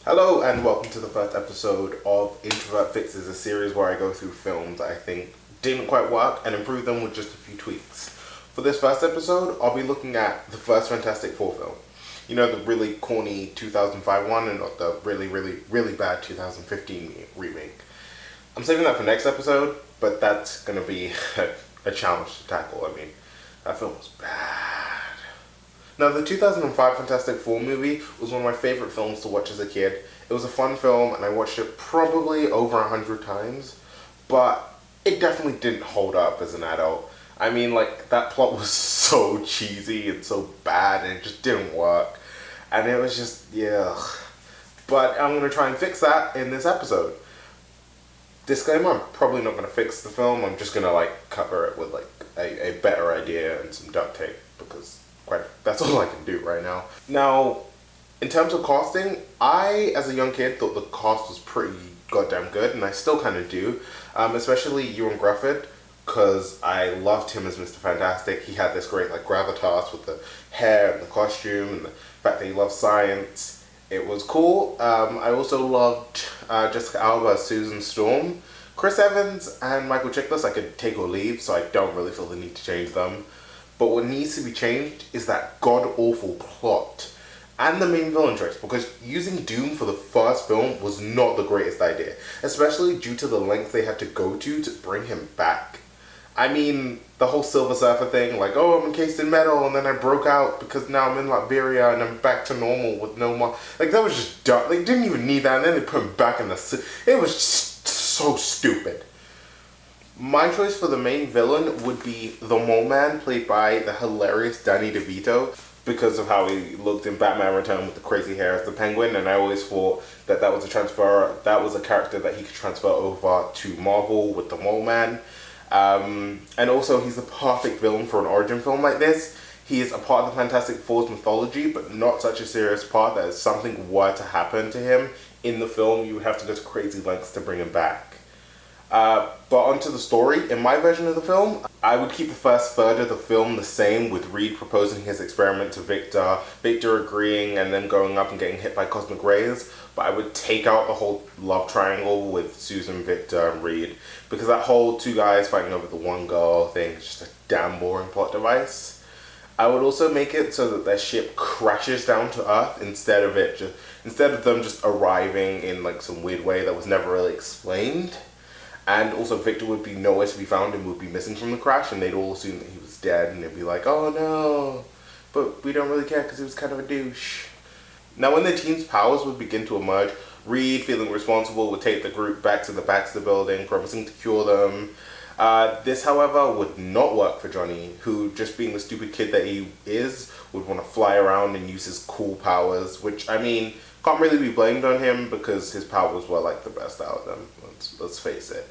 Hello and welcome to the first episode of Introvert Fixes, a series where I go through films I think didn't quite work and improve them with just a few tweaks. For this first episode, I'll be looking at the first Fantastic Four film. You know, the really corny 2005 one and not the really bad 2015 remake. I'm saving that for next episode, but that's going to be a challenge to tackle. I mean, that film was bad. Now, the 2005 Fantastic Four movie was one of my favorite films to watch as a kid. It was a fun film, and I watched it probably over 100 times, but it definitely didn't hold up as an adult. I mean, like, that plot was so cheesy and so bad, and it just didn't work. And it was just, yeah. But I'm going to try and fix that in this episode. Disclaimer, I'm probably not going to fix the film. I'm just going to, cover it with, a better idea and some duct tape, because that's all I can do right now. Now, in terms of casting, I, as a young kid, thought the cast was pretty goddamn good, and I still kind of do. Especially Ewan Grufford, because I loved him as Mr. Fantastic. He had this great, gravitas with the hair and the costume, and the fact that he loved science. It was cool. I also loved Jessica Alba as Susan Storm. Chris Evans and Michael Chiklis I could take or leave, so I don't really feel the need to change them. But what needs to be changed is that god-awful plot and the main villain choice, because using Doom for the first film was not the greatest idea, especially due to the lengths they had to go to bring him back. I mean, the whole Silver Surfer thing, I'm encased in metal, and then I broke out because now I'm in Liberia and I'm back to normal with no more. That was just dumb. They didn't even need that, and then they put him back in the... It was just so stupid. My choice for the main villain would be the Mole Man, played by the hilarious Danny DeVito, because of how he looked in Batman Return with the crazy hair as the Penguin, and I always thought that was a character that he could transfer over to Marvel with the Mole Man. And also, he's the perfect villain for an origin film like this. He is a part of the Fantastic Four's mythology, but not such a serious part that if something were to happen to him in the film, you would have to go to crazy lengths to bring him back. But onto the story. In my version of the film, I would keep the first third of the film the same, with Reed proposing his experiment to Victor, Victor agreeing, and then going up and getting hit by cosmic rays. But I would take out the whole love triangle with Susan, Victor, and Reed, because that whole two guys fighting over the one girl thing is just a damn boring plot device. I would also make it so that their ship crashes down to Earth instead of them just arriving in some weird way that was never really explained. And also Victor would be nowhere to be found and would be missing from the crash, and they'd all assume that he was dead, and they'd be like, oh no, but we don't really care because he was kind of a douche. Now when the team's powers would begin to emerge, Reed, feeling responsible, would take the group back to the Baxter building, promising to cure them. This, however, would not work for Johnny, who, just being the stupid kid that he is, would want to fly around and use his cool powers, which, I mean, can't really be blamed on him because his powers were the best out of them. Let's face it.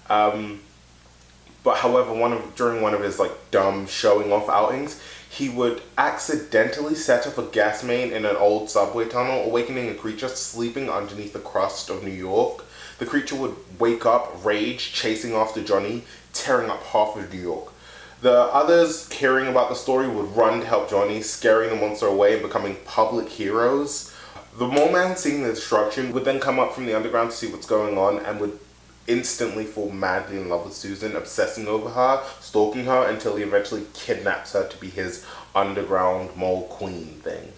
But however, during one of his dumb showing off outings, he would accidentally set off a gas main in an old subway tunnel, awakening a creature sleeping underneath the crust of New York. The creature would wake up, rage, chasing after Johnny, tearing up half of New York. The others, hearing about the story, would run to help Johnny, scaring the monster away and becoming public heroes. The Mole Man, seeing the destruction, would then come up from the underground to see what's going on and would instantly fall madly in love with Susan, obsessing over her, stalking her until he eventually kidnaps her to be his underground mole queen thing.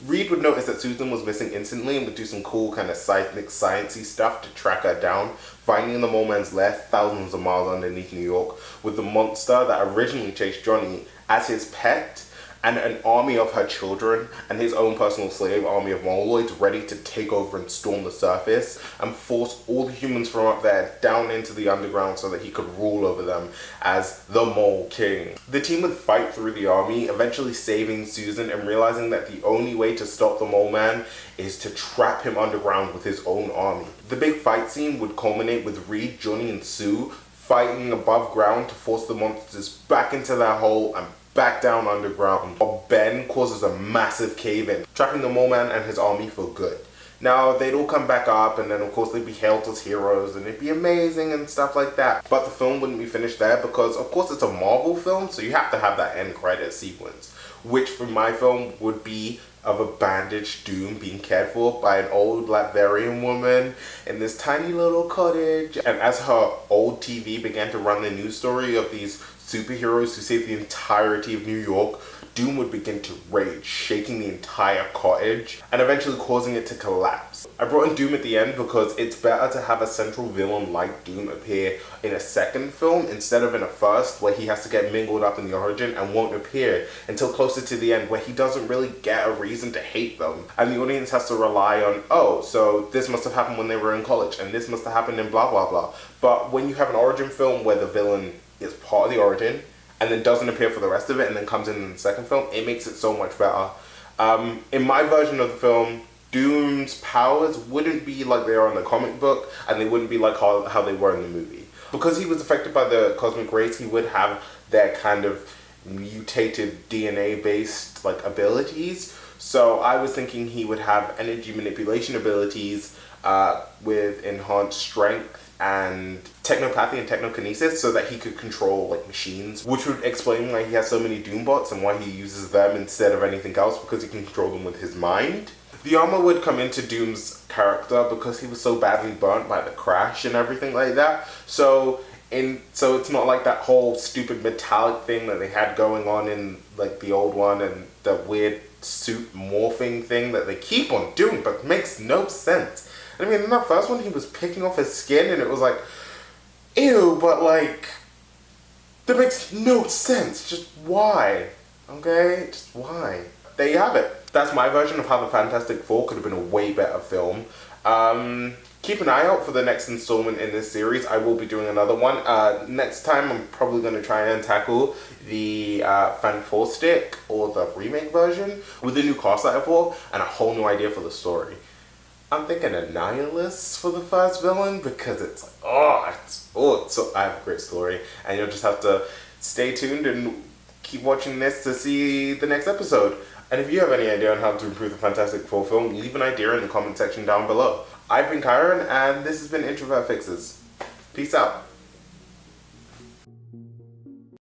Reed would notice that Susan was missing instantly and would do some cool kind of seismic sciencey stuff to track her down, finding the Mole Man's lair thousands of miles underneath New York, with the monster that originally chased Johnny as his pet, and an army of her children, and his own personal slave army of Moloids ready to take over and storm the surface and force all the humans from up there down into the underground so that he could rule over them as the Mole King. The team would fight through the army, eventually saving Susan and realizing that the only way to stop the Mole Man is to trap him underground with his own army. The big fight scene would culminate with Reed, Johnny, and Sue fighting above ground to force the monsters back into their hole and back down underground, while Ben causes a massive cave-in, trapping the Mole Man and his army for good. Now, they'd all come back up, and then of course they'd be hailed as heroes, and it'd be amazing and stuff like that. But the film wouldn't be finished there because, of course, it's a Marvel film, so you have to have that end credit sequence, which for my film would be of a bandaged Doom being cared for by an old Latvian woman in this tiny little cottage. And as her old TV began to run the news story of these superheroes who saved the entirety of New York, Doom would begin to rage, shaking the entire cottage and eventually causing it to collapse. I brought in Doom at the end because it's better to have a central villain like Doom appear in a second film instead of in a first, where he has to get mingled up in the origin and won't appear until closer to the end, where he doesn't really get a reason to hate them. And the audience has to rely on, oh, so this must have happened when they were in college and this must have happened in blah blah blah. But when you have an origin film where the villain is part of the origin and then doesn't appear for the rest of it and then comes in the second film, it makes it so much better. In my version of the film, Doom's powers wouldn't be like they are in the comic book, and they wouldn't be like how they were in the movie. Because he was affected by the cosmic rays, he would have that kind of mutated DNA-based like abilities. So I was thinking he would have energy manipulation abilities with enhanced strength and technopathy and technokinesis, so that he could control like machines, which would explain why he has so many Doombots and why he uses them instead of anything else, because he can control them with his mind. The armor would come into Doom's character because he was so badly burnt by the crash and everything like that. So it's not like that whole stupid metallic thing that they had going on in like the old one, and the weird suit morphing thing that they keep on doing but makes no sense. I mean, in that first one, he was picking off his skin, and it was like, ew, but like, that makes no sense. Just why? Okay? Just why? There you have it. That's my version of how the Fantastic Four could have been a way better film. Keep an eye out for the next installment in this series. I will be doing another one. Next time, I'm probably going to try and tackle the Fantastic or the remake version with a new cast that I for and a whole new idea for the story. I'm thinking Annihilus for the first villain because it's like, so I have a great story, and you'll just have to stay tuned and keep watching this to see the next episode. And if you have any idea on how to improve the Fantastic Four film, leave an idea in the comment section down below. I've been Kyron, and this has been Introvert Fixes. Peace out.